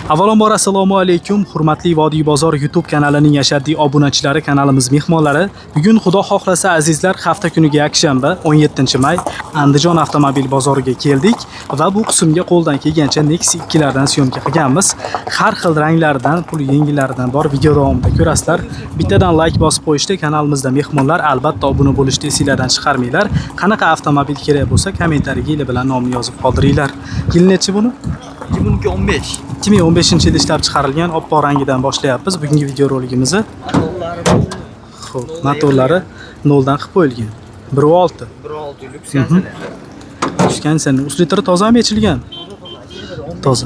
Avvalambor assalomu alaykum, hurmatli Vodiy bozor YouTube kanalining yashaddiy obunachilari, kanalimiz mehmonlari. Bugun xudo xohlasa azizlar, hafta kuniga yakshanba 17-may Andijon avtomobil bozoriga keldik va bu qismga qo'ldan kelgancha Nexia 2 lardan syomka qilganmiz. Har xil ranglardan, pul yengillaridan bor, video davomida ko'rasizlar. Bittadan like bosib qo'yishda, kanalimizda mehmonlar albatta obuna bo'lishni esinglardan chiqarmanglar. Qanaqa avtomobil kerak bo'lsa, kommentariyaga bilan nomini yozib qoldiringlar. Yil nechi buni? 2015. 2015-yilda ishlab chiqarilgan oppoq rangidan boshlayapmiz bugungi video roligimizni. Xo'p, motorlari 0 dan qilib qo'yilgan. 1.6. 1.6 lyuks Tushgan us litri tozami echilgan? Toza.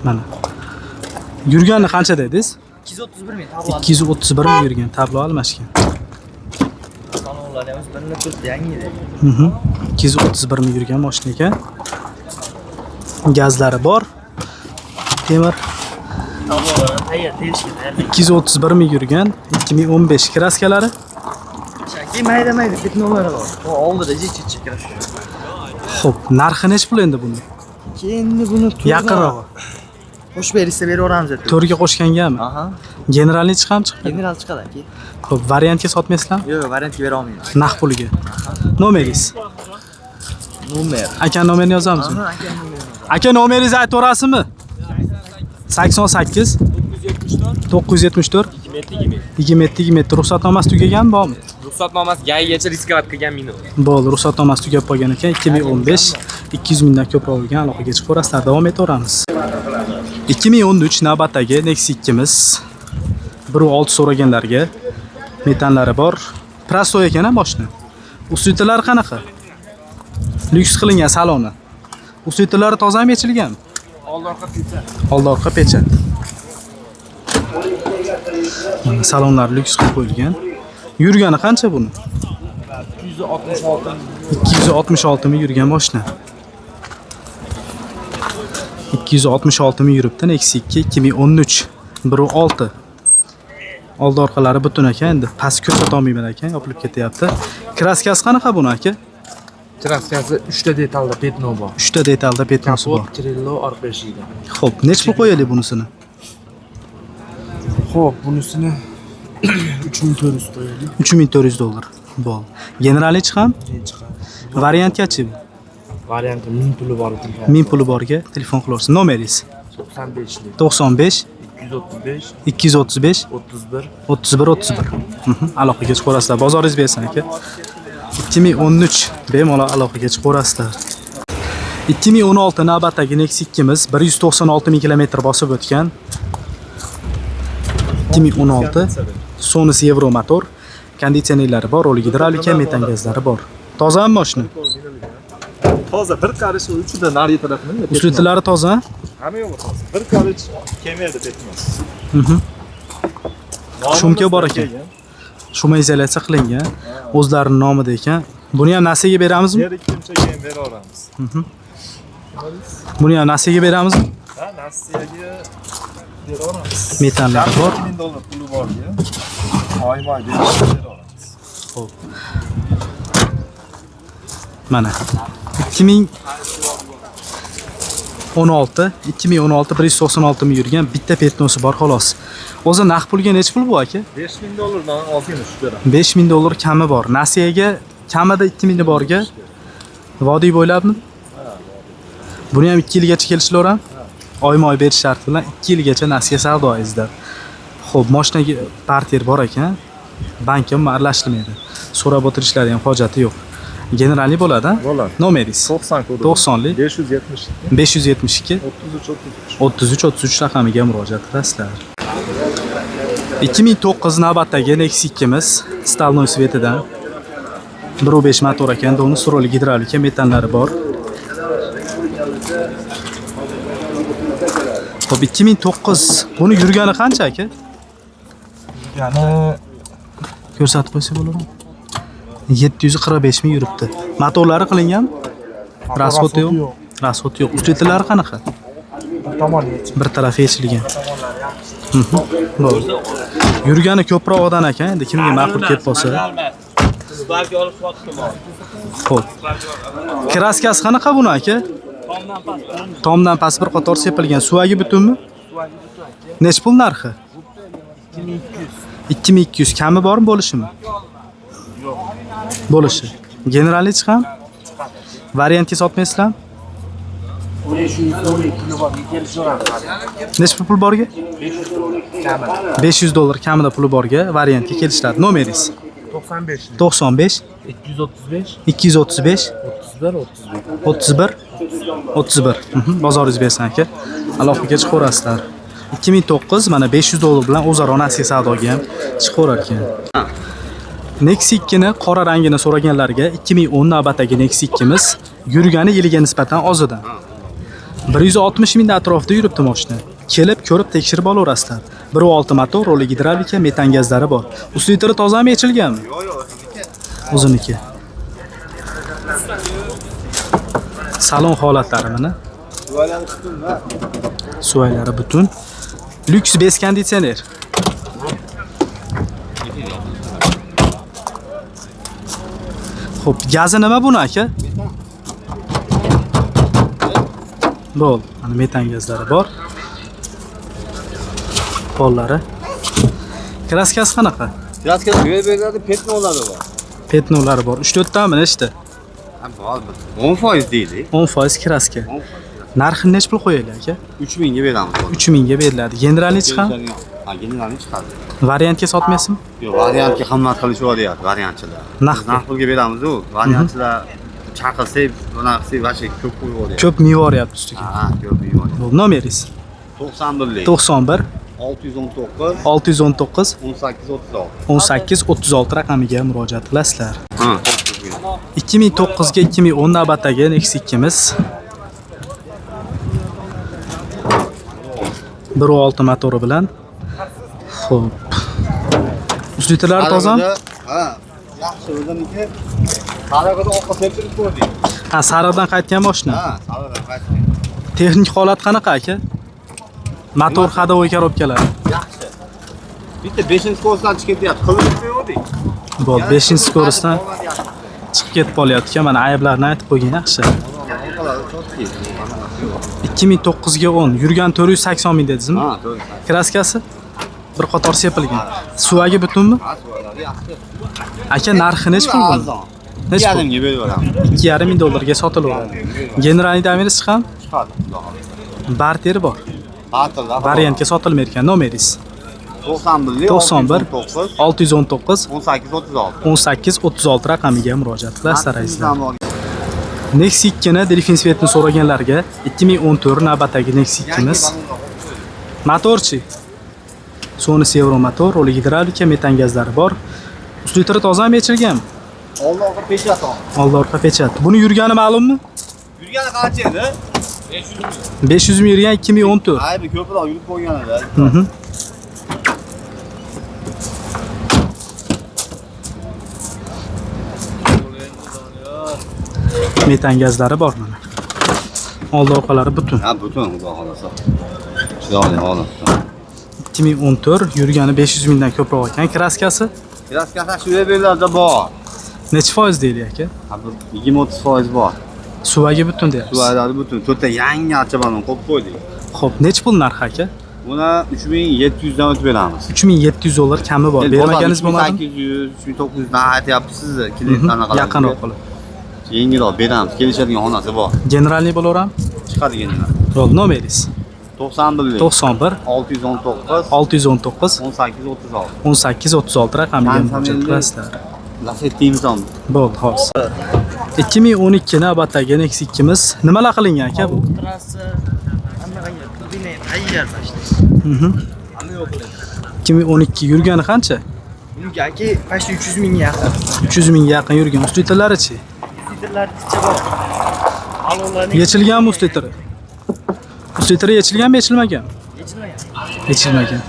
Mana. Yurgani qancha dedingiz? 231 ming tablo. 231 ming yurgan, tablo almashgan. Salonlar ham o'zbeklar turibdi, yangi edi. 231 ming yurgan mashina ekan. Gazlari bor. Temir. Tablolar tayyor, tegishgan. 231 ming yurgan, 2015 kraskalari. Shaki mayda-mayda petnolari bor. O oldida jichi kraska. Xo'p, narxi nech pul endi buni? Endi buni Yaqinroq. Qo'shib berishsa beraveramiz deb. 4 ga qo'shgangami? Aha. Generalni chiqam chiqdi. General chiqadi aka. Xo'p, variantga sotmaysizlarmi? Yo'q, variantga bera olmaymiz. Naq puliga. Nomeringiz? Nomer. Aka nomerini yozamizmi? Aha, aka nomer. Aka nomeringizni aytaverasizmi? 88 974 27 ruxsatnomasi tugagan bormi? Ruxsatnomasi gayigacha riskovat qilgan meni. Bo'ldi, ruxsatnomasi tugab qolgan ekan. 2015 200 mingdan ko'proq bo'lgan, aloqaga chiqaverasizlar, davom etaveramiz. 2013 navbatdagi Nexia 2miz. 1.6 so'raganlarga metanlari bor. Prostoy ekan boshni. Uslitlari qanaqa? Lyuks qilingan saloni. Uslitlari tozami echilgan? Oldi orqa pechat. Mana salonlar lyuks qilib qo'yilgan. Yurgani qancha buni? 266 ming yurgan mashina. 266 ming yuribdi Nexia 2 2013 1.6. Oldi orqalari butun ekan, endi past ko'rsata olmayman ekan, yopilib ketyapti. Kraskasi qanaqa buni aka? Kraskasi 3 ta detalda petno bor. 3 ta detalda petnosi bor. Trello orqa eshigida. Xo'p, nech pul qo'yaylik bunisini? Xo'p, bunisini 3400 qo'yaylik. 3400 dollar. Bo'ldi. Generalchi ham? Variantgachi bu? Varianti 1000 puli bor. 1000 puli borga telefon qilarsiz. Nomeringiz? 95lik. 95 235 235 31. Aloqaga chiqaverasizlar. Bozoringiz bersin aka. 2013 bemalol aloqaga chiqaverasizlar. 2016 navbatdagi Nexia 2miz 196 ming kilometr bosib o'tgan. 2016 Sonis Euro motor, konditsionerlari bor, rol gidravlika, metan gazlari bor. Tozami mashina? Toza, bir qarish uchida nari tarafini. Uslitlari toza? Hamma yo'q toza. Bir qarish kemerda ketmas. Shumka bor ekan. Shuma izolyatsiya qilingan. O'zlarining nomida ekan. Buni ham nasiyaga beramizmi? Yer ikkinchiga ham bera olamiz. Buni ham nasiyaga beramizmi? Ha, nasiyaga bera olamiz. Metanlari bor. $2000 puli borga. Oyma berishni bera olamiz. Xo'p. Mana 2016 196 ming yurgan bitta petnosi bor xolos. O'zi naq pulga nech pul bu aka? $5000 dan ozgina tushib beraman. $5000 kami bor. Nasiyaga kamida 2000 borga. Vodiy bo'ylabmi? Buni ham 2 yilgacha kelishlaveram. Oyma-oy berish shart bilan 2 yilgacha nasiya savdoingizda. Xo'p, mashinaga parter bor ekan. Bank ham aralashtirmaydi. So'rab o'tirishlari ham hojati yo'q. Generalni bo'ladi-a? Bo'ladi. Nomeringiz? 90 kodi. 90lik 572 33 raqamiga murojaat qilasizlar. 2009 navbatdagi Nexia 2miz Stalnoy svetidan 1.5 motor ekan, doni suroli gidravlika, metanlari bor. Xo'p, 2009 buni yurgani qancha aka? Ya'ni Ko'rsatib qo'ysa bo'ladimi? 745 ming yuribdi. Motorlari qilingan? Rasxot yo'q. Rasxot yo'q. Uslitlari qanaqa? Bir tarafi yechilgan. Bo'ldi. Yurgani ko'proqdan ekan, endi kimga ma'qul kelib qolsa. Sizlarga olib sotdim. Xo'p. Kraskasi qanaqa buni aka? Tomdan past bir qator sepilgan. Suvagi butunmi? Nech pul narxi? 2200. Kami bormi, bo'lishimi? Yo'q. Bo'lishi. Generalni chiqam? Variantga sotmaysizlarmi? 512 puli bor. Kelishaveramiz. Nech pul borga? 500 dollar kamida puli borga variantga kelishadi. Nomeringiz? 95. 95 235 235 31 31 31. Bozoringiz bersin aka. Aloqaga chiqaverasizlar. 2009 mana 500 dollar bilan o'zaro nasiya savdoga ham chiqaverar ekan. Nexi 2 ni qora rangini so'raganlarga 2010 navbatdagi Nexi 2 miz yurgani yiliga nisbatan ozidan. 160 ming atrofida yuribdi mashina. Kelib ko'rib tekshirib olaverasizlar. 1.6 motor, rolik gidravlika, metan gazlari bor. Uslitri tozami, yechilganmi? Yo'q. O'ziniki. Salon holatlari mana. Suvaylari butun. Lyuks bez konditsioner. Xo'p, gazi nima buni aka? Bo'l, mana metan gazlari bor. Pollari. Kraskasi qanaqa? Kraskasi yo'l petnolari bor. Petnolari bor. 3-4 tami nechta? Bor. 10% deydi. 10% kraska. Narxini nech pul qo'yaylik aka? 3000 ga beramiz. 3000 ga beriladi. Generalni chiqam? Ha, generalni chiqadi. Variantga sotmaysizmi? Yo'q, variantga qimmat qilishyapti variantchilar. Naqd pulga beramiz-ku. Variantchilar chaqirsak, bunaqa vashi ko'p qo'yib ko'p mivoryapti ustiga. Ha, ko'p yuboryapti. Bo'l, nomeringiz? 91 91 619 619 1836. 1836 raqamiga murojaat qilasizlar. Ha, 2009 ga 2010 navbatdagi Nexi 2 miz 1.6 motori bilan. Xo'p. Uslitlari tozami? Ha, yaxshi o'ziniki. Qarag'ida oqqa septirib qo'ydik. Ha, sariqdan qaytgan mashina. Ha, sariqdan qaytgan. Texnik holat qanaqa aka? Motor hadovoy korobkalar. Yaxshi. Bitta 5-skorsdan chiqib ketyapti. Qilib qo'ydik. Bo'l, 5-skorsdan chiqib ketib qolyapti. Mana ayblarni aytib qo'ygan yaxshi. 2009 ga 10, yurgan 480 ming dedingizmi? Ha, to'g'ri. Kraskasi bir qator sepilgan. Suvagi butunmi? Ha, yaxshi. Aka, narxi nech pul buni? Nech pul? 2,5 ga beraveramiz. 2,5 ming dollarga sotilaveradi. Generalni damiriz chiqam? Chiqadi. Barteri bor. Barterda. Variantga sotilmaydi ekan. Nomeringiz? 91 91 619 1836. 1836 raqamiga murojaat qilasizlar azizlar. Nexi 2 ni Delfin Svetni so'raganlarga 2014 navbatdagi Nexi 2 miz. Motorchi. Sony Sevro motor, rolik gidravlika, metan gazlari bor. Uslitri tozami, yechilganmi? Oldi orqa pechat bor. Oldi orqa pechat. Buni yurgani ma'lummi? Yurgani qancha edi? 500 ming yurgan 2014. Aybi ko'proq yurib qo'ygan edi. Metan gazlari bor mana. Oldi orqalari butun. Ha, butun xudo xolasa. Chiroyli holatda. 2014 yurgani 500 mingdan ko'proq ekan. Kraskasi Kraskasi shu yerlarda bor. necha foiz deylik aka? Ha, 20-30% bor. Suvagi butun deyapsiz. Suvarlari butun. To'rtta yangi archabadan qo'yib qo'ydik. Xo'p, necha pul narxi aka? Buni 3700 dan o'tib beramiz. 3700 dollar kami bor. Bermaganingiz bo'lmadimi? 3800, 3900 dan aytyapsiz. Klient anaqa. Yaqinroq qilib. Yengilroq beramiz. Kelishadigan xonasi bor. Generalni bo'laverami? Chiqadigan. Rol nomeringiz? 91 91 619 619 1836. 1836 raqamiga murojaat qilasizlar. Lasettimiz ham. Bo'ldi, xo'p. 2012 navbatdagi Nexi 2 miz nimalar qilingan aka bu? Trassa anaqaga turbina tayyor tashlaydi. 2012 yurgani qancha? Yurgaki, почти 300 ming yaqin. 300 ming yaqin yurgan. Uslitlarchi? Uslitlar ticha bor. Alonlarni Yechilganmi uslitri? Uslitri yechilganmi, yechilmagan? yechilmagan. Yechilmagan.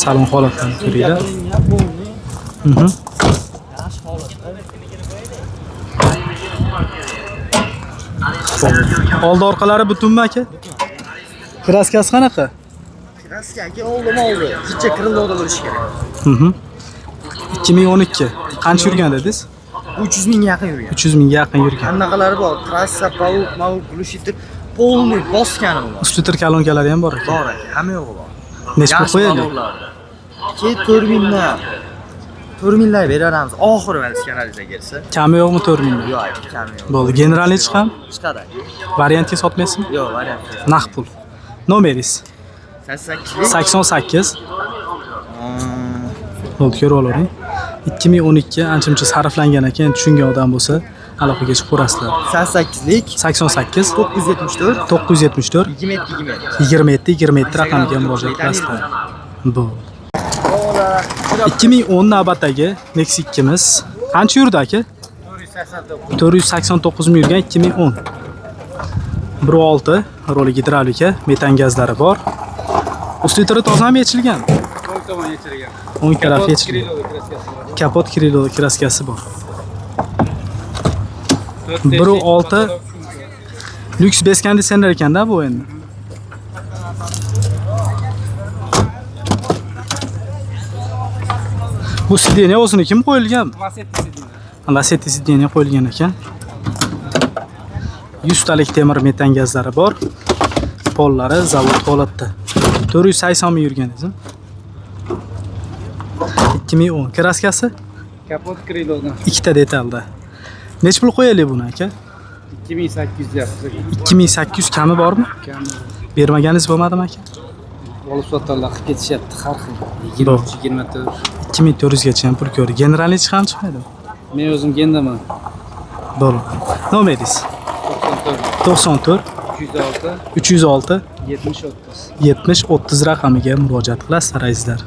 Salon holatlarini ko'ringlar. Yaxshi holatda. Oldi orqalari butunmi aka? Kraskasi qanaqa? Kraskaki oldi. Ticha kirillada bo'lishi kerak. 2012. Qancha yurgan dedingiz? 300 mingga yaqin yurgan. 300 mingga yaqin yurgan. Qanaqalari bor? Trassa, Pavuk, Glushitr, polniy boskani bular. Ustitir kolonkalari ham bor ekan. Bor ekan, hamma yo'g'i bor. Necha pul qo'yilgan? Keyin 4000 dan 4000 dan beramiz. Oxiri mana kanalizga kelsa. Kami yo'qmi 4 ming? Yo'q, kami yo'q. Bo'ldi. Generalni chiqam? Chiqadi. Variantga sotmaysizmi? Yo'q, variant. Naqd pul. Nomeringiz? 88. 88. Bo'ldi, ko'rib olavering. 2012 ancha-muncha sarflangan ekan, tushungan odam bo'lsa, aloqaga chiqib ko'rasizlar. 88lik 88 974 974 27 27 raqamiga murojaat qilasizlar. Bo'ldi. 2010 navbatdagi Nexus 2miz qancha yurdi aka? 489 ming yurgan 2010. 1.6 roli gidravlika, metan gazlari bor. Ustitiri tozami yechilgan? O'ng tomon yechilgan. O'ng taraf yechilgan. Kapot Krilo kraskasi bor. 1.6 lyuks bez konditsioner ekanda bu endi. Bu sideniya o'zini kim qo'yilgan? Lasetti sideniya qo'yilgan ekan. 100 talik temir metan gazlari bor. Pollari zavod holatda. 480 ming yurganingizmi? 2010 kraskasi Kapot Krilo'dan ikkita detalda. Nech pul qo'yaylik buni aka? 2800 yapti. 2800 kami bormi? Bermaganingiz bo'lmadimi aka? Olib sotarlar qilib ketishyapti har xil. 23, 24. 2400 gacha ham pul ko'rdi. Generalni chiqam chiqmaydi. Men o'zim gendaman. Bo'ldi. Nomeringiz? 94 94 306 306 70 30. 70 30 raqamiga murojaat qilasizlar azizlar.